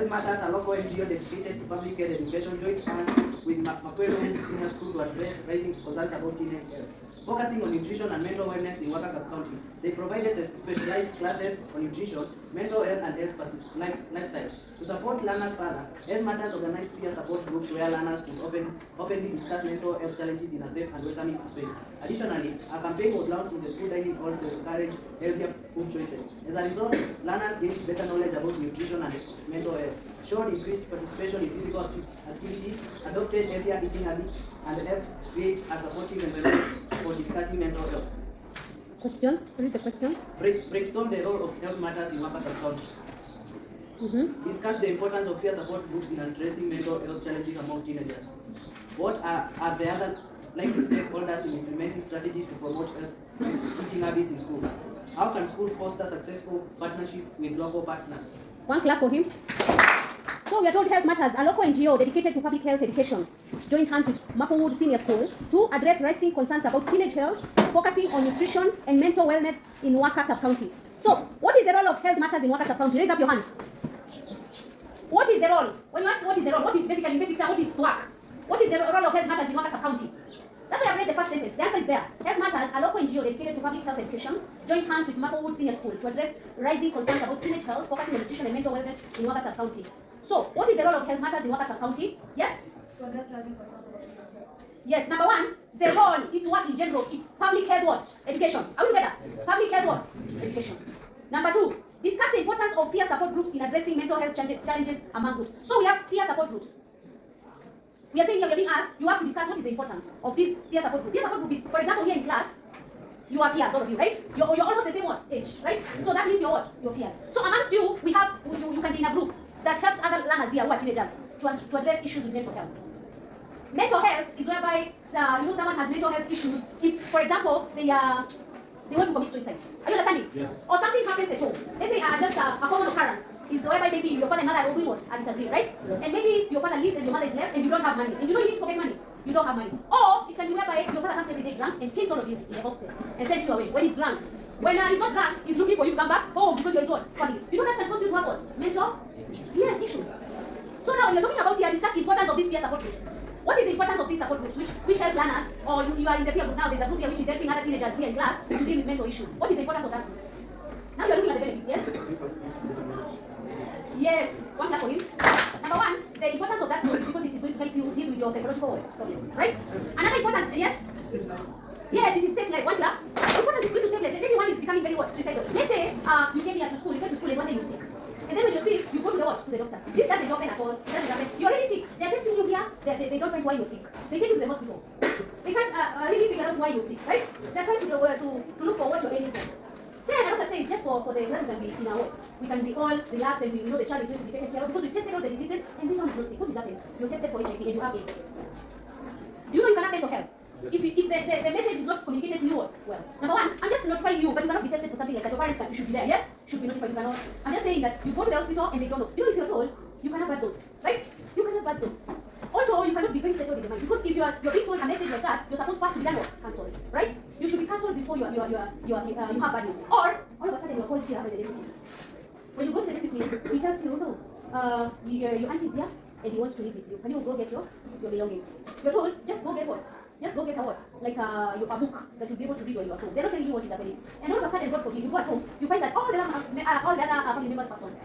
Health Matters, a local NGO dedicated to public health education, joined hands with Makwelo Senior School to address rising concerns about teenage health. Focusing on nutrition and mental wellness in Waka sub-county, they provided specialized classes on nutrition, mental health and health lifestyles. To support learners further, Health Matters organized peer support groups where learners could openly discuss mental health challenges in a safe and welcoming space. Additionally, a campaign was launched in the school dining hall to encourage healthier food choices. As a result, learners gained better knowledge about nutrition and mental health, showed increased participation in physical activities, adopted healthier eating habits, and helped create a supportive environment for discussing mental health. Questions? Read the questions. Brainstorm the role of Health Matters in Waka sub-county. Discuss the importance of peer support groups in addressing mental health challenges among teenagers. What are the other likely stakeholders in implementing strategies to promote health eating habits in school? How can schools foster successful partnership with local partners? One clap for him. So we are told Health Matters, a local NGO dedicated to public health education, joined hands with Maplewood Senior School to address rising concerns about teenage health, focusing on nutrition and mental wellness in Waka sub-county. So, what is the role of Health Matters in Waka sub-county? Raise up your hand. What is the role? When you ask what is the role, what is basically what is work? What is the role of Health Matters in Waka sub-county? That's why I've read the first sentence. The answer is there. Health Matters, a local NGO dedicated to public health education, joined hands with Maplewood Senior School to address rising concerns about teenage health, focusing on nutrition and mental wellness in Waka sub-county. So, what is the role of Health Matters in Waka sub-county? Yes? To address rising concerns about teenage health. Yes, number one, the role is to work in general. It's public health what? Education. Are we together? Public health what? Education. Number two, discuss the importance of peer support groups in addressing mental health challenges among groups. So we have peer support groups. We are saying here, we are being asked, you have to discuss what is the importance of this peer support group. Peer support group is, for example, here in class, you are peers, all of you, right? You're almost the same what? Age, right? So that means you're what? You're peers. So amongst you, we have, you can be in a group that helps other learners here who are teenagers to address issues with mental health. Mental health is whereby someone has mental health issues. If, for example, they want to commit suicide. Are you understanding? Yes. Or something happens at home. Let's say just a common occurrence is whereby maybe your father and mother are what? Are disagree, right? And maybe your father leaves and your mother is left and you don't have money. And you know you need to pocket money. You don't have money. Or it can be whereby your father comes every day drunk and kills all of you in the upstairs and sends you away when he's drunk. When he's not drunk, he's looking for you to come back home because you're his what? Family. You know that can cause you to have what? Mental? Yes, issues. So now when you're talking about here, discuss the importance of these peer support groups. What is the importance of these support groups which help learners, or you are in the peer group now, there's a group here which is helping other teenagers here in class to deal with mental issues. What is the importance of that group? Now you're looking at the benefits, yes? Yes, one clap for him. Number one, the importance of that group is because it is going to help you deal with your psychological problems, right? Another important, yes? Yes, it is safe life. One clap. The importance is going to save life. Maybe one is becoming very what? Suicidal. Let's say you came here to school, you came to school and one day you're sick. And then when you're sick, you go to the what? To the doctor. This doesn't happen at all. It doesn't happen. You're already sick. They're testing you here. They don't find why you're sick. They take you to the hospital. They can't really figure out why you're sick, right? They're trying to look for what you're aiming for. Then the doctor says just for the exam we can be in our what? We can be all relaxed and we know the child is going to be taken care of because we tested all the diseases and this one is not sick. What is happening? You're tested for HIV and you have AIDS. Do you know you cannot mental health? If the message is not communicated to you, what? Well, number one, I'm just notifying you, but you cannot be tested for something like that. Your parents should be there, yes? Should be notified, you cannot. I'm just saying that you go to the hospital and they don't know. You know, if you're told, you cannot bad thoughts, right? You cannot bad thoughts. Also, you cannot be very settled in the mind because if you're being told a message like that, you're supposed first to be done what? Cancelled, right? You should be cancelled before you have bad news. Or all of a sudden you're called here by the deputy. When you go to the deputy, he tells you, no, your auntie is here and he wants to live with you. Can you go get your belongings? You're told, just go get what? Just go get a what? Like a book that you'll be able to read when you're at home. They're not telling you what is happening. And all of a sudden, God forbid, you go at home, you find that all the other family members passed on.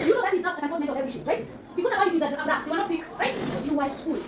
You know that is not a mental health issue, right? Because the family is abrupt, they were not sick, right? You were at school.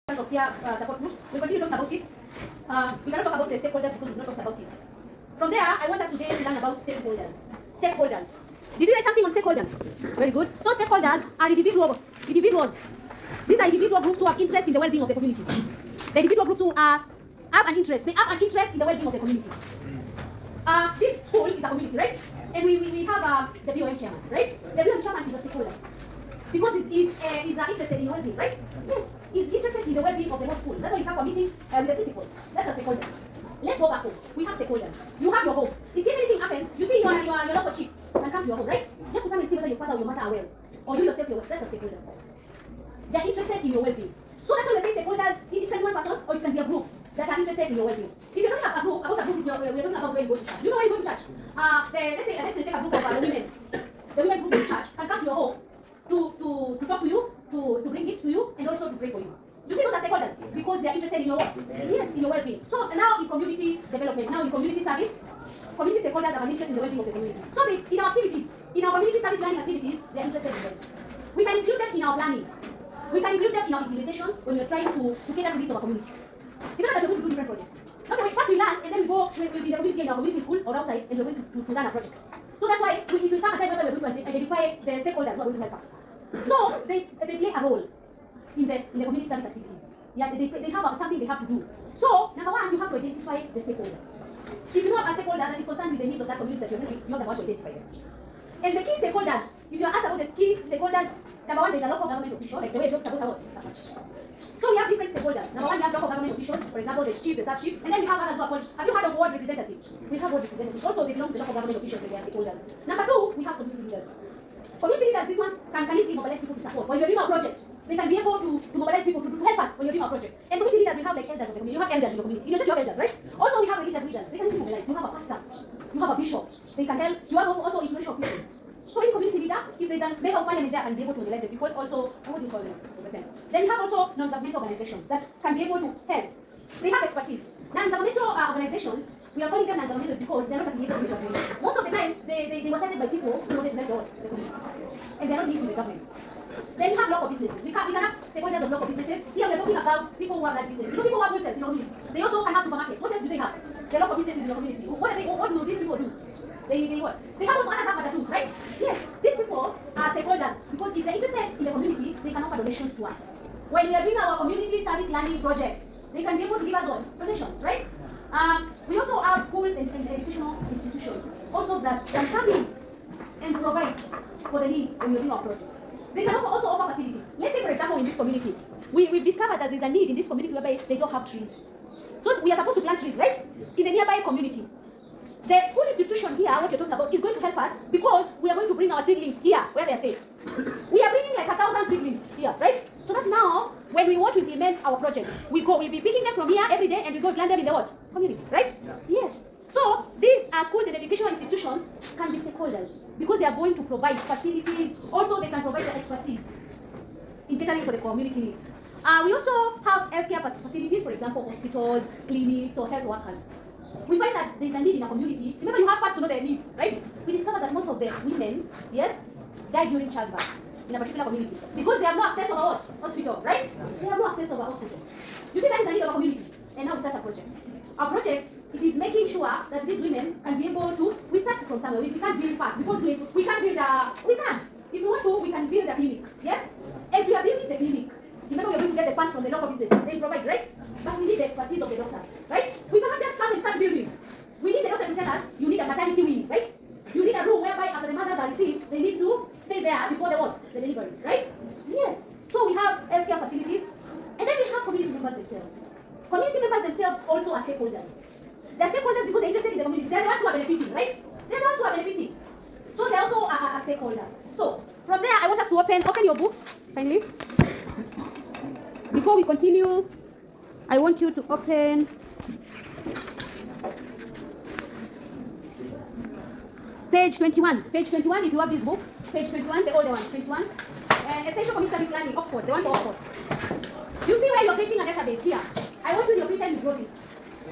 Of peer support groups. We'll continue talking about it. We cannot talk about the stakeholders because we've not talked about it. From there, I want us today to learn about stakeholders. Stakeholders. Did you write something on stakeholders? Very good. So stakeholders are individuals. These are individual groups who have interest in the well-being of the community. The individual groups who have an interest. They have an interest in the well-being of the community. This school is a community, right? And we have the BOM chairman, right? The BOM chairman is a stakeholder because he's interested in your well-being, right? Yes. is interested in the well-being of the whole school. That's why you have a meeting with the principal. That's a stakeholder. Let's go back home. We have stakeholders. You have your home. In case anything happens, you see your local chief can come to your home, right? Just to come and see whether your father or your mother are well. Or you yourself, that's a stakeholder. They're interested in your well-being. So that's why we're saying stakeholders, it can be one person or it can be a group that are interested in your well-being. If you don't have a group, about a group is we're talking about where you go to church. You know where you go to church? Let's say take a group of the women. The women group in church can come to your home to talk to you, to bring gifts to you, and also to pray for you. You see those are stakeholders because they are interested in your what? Yes, in your well-being. So now in community development, now in community service, community stakeholders have an interest in the well-being of the community. So in our activities, in our community service learning activities, they are interested in them. We can include them in our planning. We can include them in our implementations when we're trying to cater to the needs of our community. It's not that we're going to do different projects. Okay, first we learn and then we'll be in the community in our community school or outside and we're going to run a project. So that's why it will come a time where we're going to identify the stakeholders who are going to help us. So they play a role in the community service activities. Yeah, they have something they have to do. So number one, you have to identify the stakeholder. If you know a stakeholder that is concerned with the needs of that community that you're helping, you have to identify them. And the key stakeholders, if you are asked about the key stakeholders, number one, there's a local government official, like the way Dr. Bota was. So we have different stakeholders. Number one, we have local government officials, for example, the chief, the sub-chief, and then we have others who are called, have you heard of ward representatives? We have ward representatives. Also, they belong to the local government officials and they are stakeholders. Number two, we have community leaders. Community leaders, these ones can easily mobilize people to support. When you're doing a project, they can be able to mobilize people to help us when you're doing a project. And community leaders, we have like elders of the community. You have elders in your community. You have elders, right? Also, we have religious leaders. They can easily mobilize. You have a pastor. You have a bishop. They can help. You have also influential people. So in community leader, if there's a member of parliament there can be able to mobilize the people, also, what do you call them? Then we have also non-governmental organizations that can be able to help. They have expertise. Non-governmental organizations, we are calling them non-governmental because they're not affiliated with the government. Most of the time, they were started by people who wanted to help the community. And they're not linked to the government. Then we have local businesses. We can have stakeholders of local businesses. Here we're talking about people who have that business. You know, people who have wholesale in your community. They also can have supermarkets. What else do they have? The local businesses in your community. What do these people do? They what? They have also other stuff too, right? Yes, these people are stakeholders because if they're interested in the community, they can offer donations to us. When we are doing our community service learning project, they can be able to give us what? Donations, right? We also have schools and educational institutions also that can come in and provide for the needs when we're doing our project. They can also offer facilities. Let's say, for example, in this community, we've discovered that there's a need in this community whereby they don't have trees. So we are supposed to plant trees, right? In the nearby community. The school institution here, what you're talking about, is going to help us because we are going to bring our seedlings here where they're safe. We are bringing like 1,000 seedlings here, right? So that now, when we want to implement our project, we'll be picking them from here every day and we go plant them in the what? Community, right? Yes. So these schools and educational institutions can be stakeholders because they are going to provide facilities. Also, they can provide the expertise in catering for the community needs. We also have healthcare facilities, for example, hospitals, clinics, or health workers. We find that there is a need in a community. Remember, you have first to know their needs, right? We discover that most of the women, yes, die during childbirth in a particular community because they have no access over what? Hospital, right? They have no access over hospital. You see, that is the need of a community. And now we start a project. Our project, it is making sure that these women can be able to, we start from somewhere. We can't build fast because we can't build we can. If we want to, we can build a clinic, yes? As we are building the clinic, remember we are going to get the funds from the local businesses. They provide, right? But we need the expertise of the doctors, right? We cannot just come and start building. We need the doctor to tell us, you need a maternity wing, right? You need a room whereby after the mothers are received, they need to stay there before the what? The delivery, right? Yes. So we have healthcare facilities, and then we have community members themselves. Community members themselves also are stakeholders. They're stakeholders because they're interested in the community. They're the ones who are benefiting, right? They're the ones who are benefiting. So they also are a stakeholder. So from there, I want us to open your books, finally. Before we continue, I want you to open page 21. Page 21, if you have this book. Page 21, the older one, 21. Essential Community Service Learning, Oxford, the one for Oxford. You see where you're creating a database here. I want you in your free time to draw this.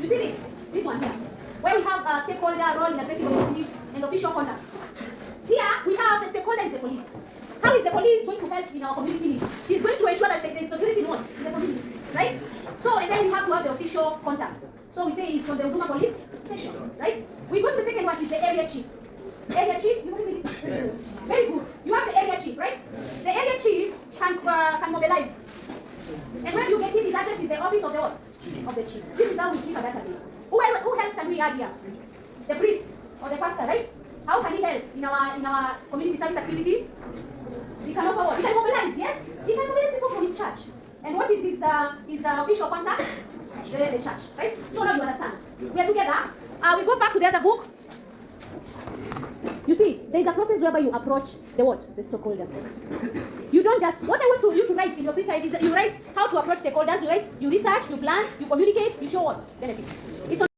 You see this? This one here. Where we have a stakeholder role in addressing communities and official conduct. Here, we have the stakeholder is the police. How is the police going to help in our community needs? He's going to ensure that there is security in what? In the community, right? So, and then we have to have the official contact. So we say it's from the Huduma Police Station, right? We go to the second one, is the area chief. Area chief, you want to yes. Very good. You have the area chief, right? The area chief can mobilize. And when you get him, his address is the office of the what? Of the chief. This is how we keep a database. Who else can we add here? The priest or the pastor, right? How can he help in our community service activity? He can offer what? He can mobilize, yes? He can mobilize people from his church. And what is his official contact? The church, right? So now you understand. We are together. We go back to the other book. You see, there is a process whereby you approach the what? The stakeholder. You don't just, what I want you to write in your free time is that you write how to approach stakeholders, you research, you plan, you communicate, you show what? Benefit. It's